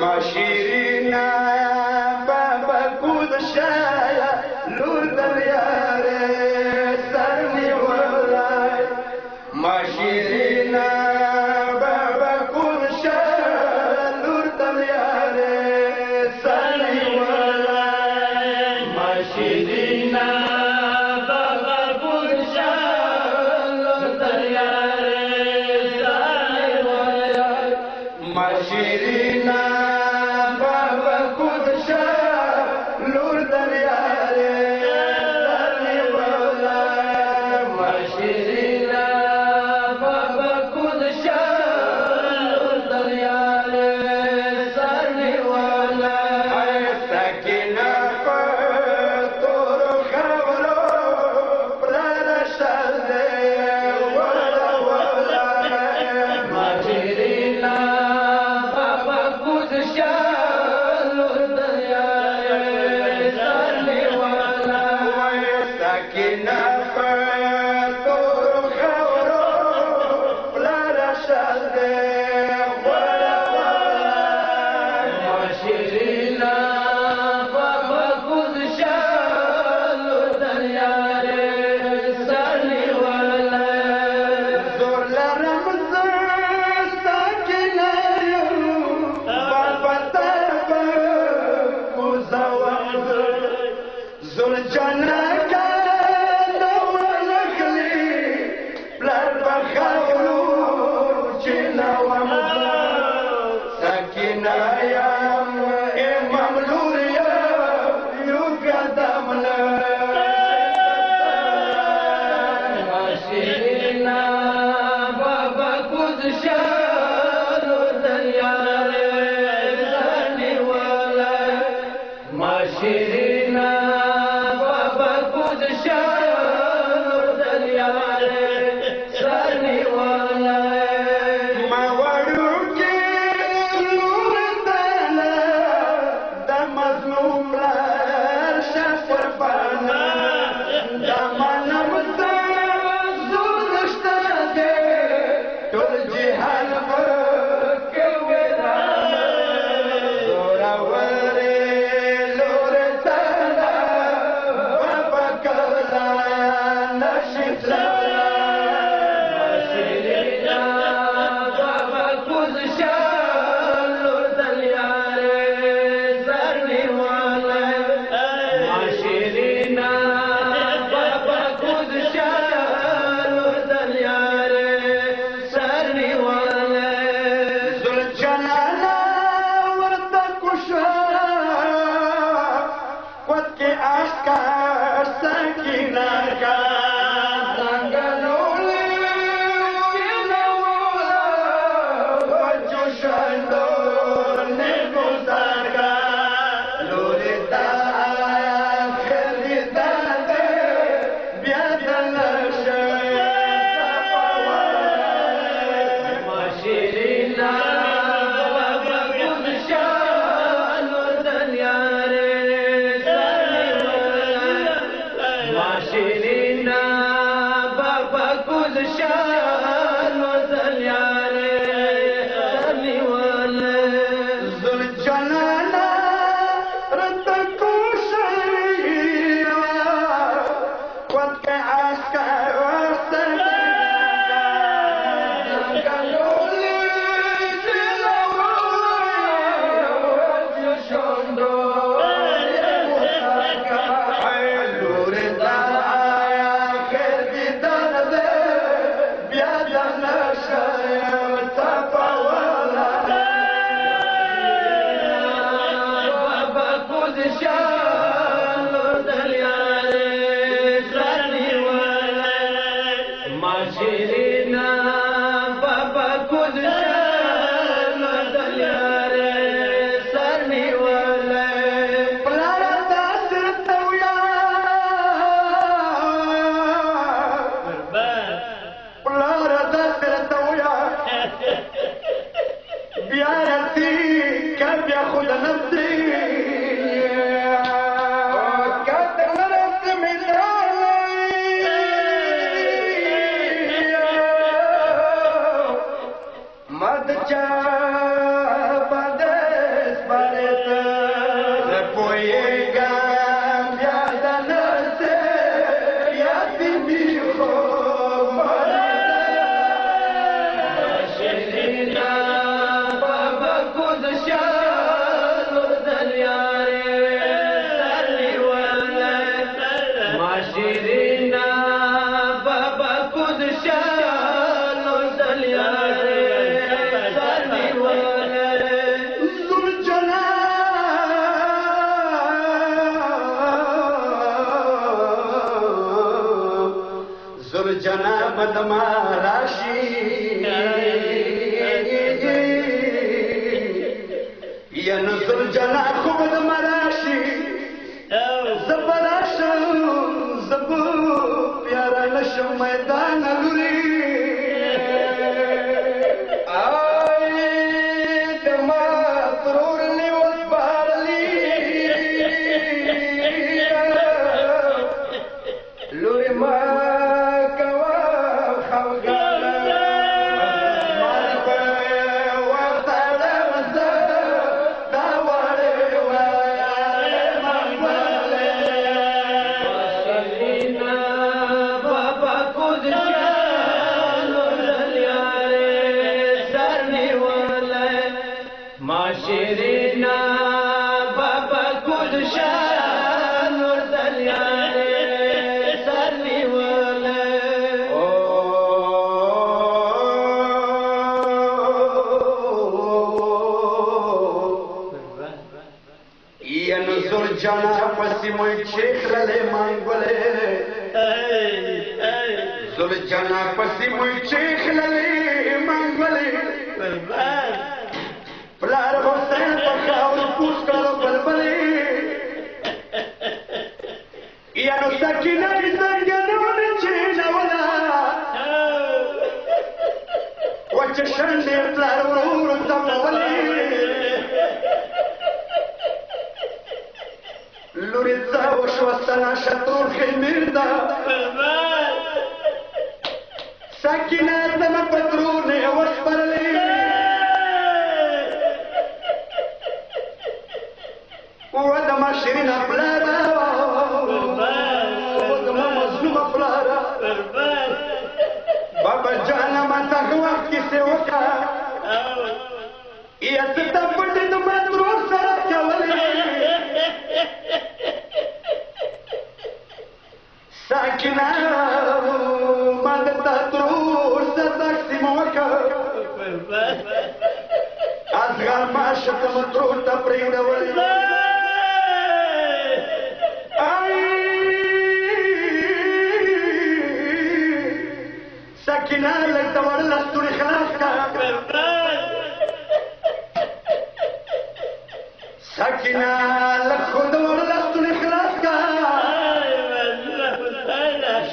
شیرینا بابا کود شایا لور دریاره سر نیولای ما شیرینا بابا کود شایا لور دریاره سر نیولای ما شیرینا بابا کود شایا لور دریاره سر نیولای ما شیرینا بدما راشي یا نزل جنا خو بدما راشي زبراشم زبو پیارا نشم میدان لوري شیرینا بابا کلشان نور دلیاره سرنی وله یا نزول جانا پسی موی چیخ للی مانگوله زول جانا پسی موی چیخ للی مانگوله پلار حسین پر خاور پوش کرو بلبلی یا نو سکینه کی زنگنون چینولا وچه شنده پلار ورور زمولی لوری زاوش وستنا شطور خیمیر دا سکینه زم پترونه وش برلی ودما شیرین پلارا ودما مظلوم پلارا بابا جانا ماتا وقت کسی وکا یا ستا پٹی دما درور سرا کولی ساکنا مادتا درور سرا کسی موکا ازغار ما شکم درور تا پریوڑا ولی سکینہ لگتا ورلہ سوری خلاص کا سکینہ لکھو دا ورلہ سوری خلاص کا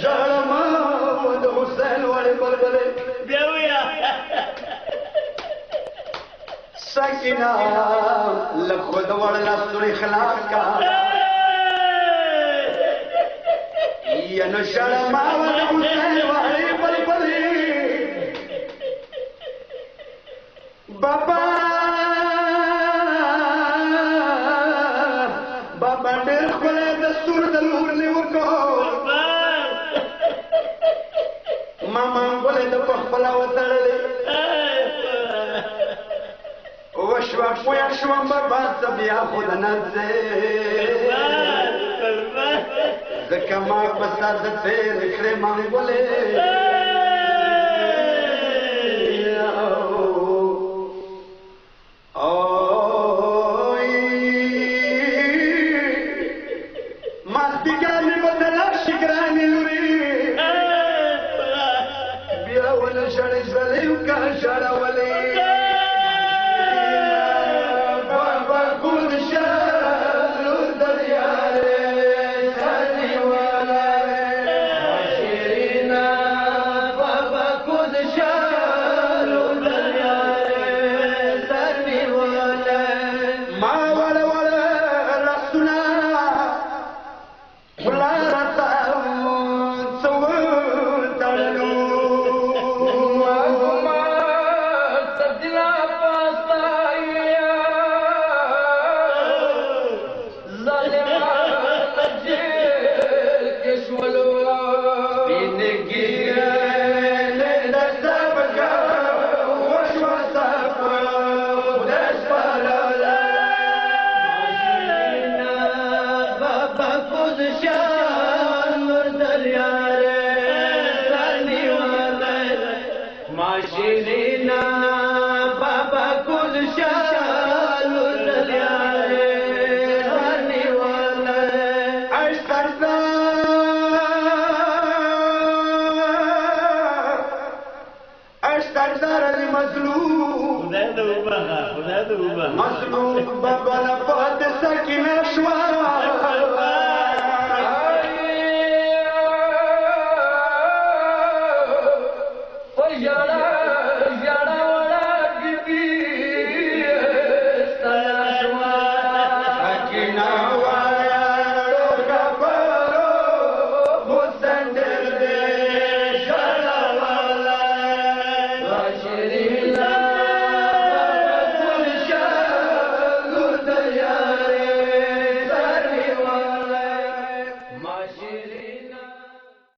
جارما ود حسین والے بلبلے سکینہ لکھو دا ورلہ سوری خلاص کا یا نشارما ود حسین والے بلبلے بابا بابا ډېر ښکلی دستور د لور نیوکو ماما ګلې د پخپله وتړلې وشوه پویه شوم بابا زه بیا خو د نځې ځکه ما په سر د تېرې کړې منګولې مظلوم ببل پات سکینه شوا Shri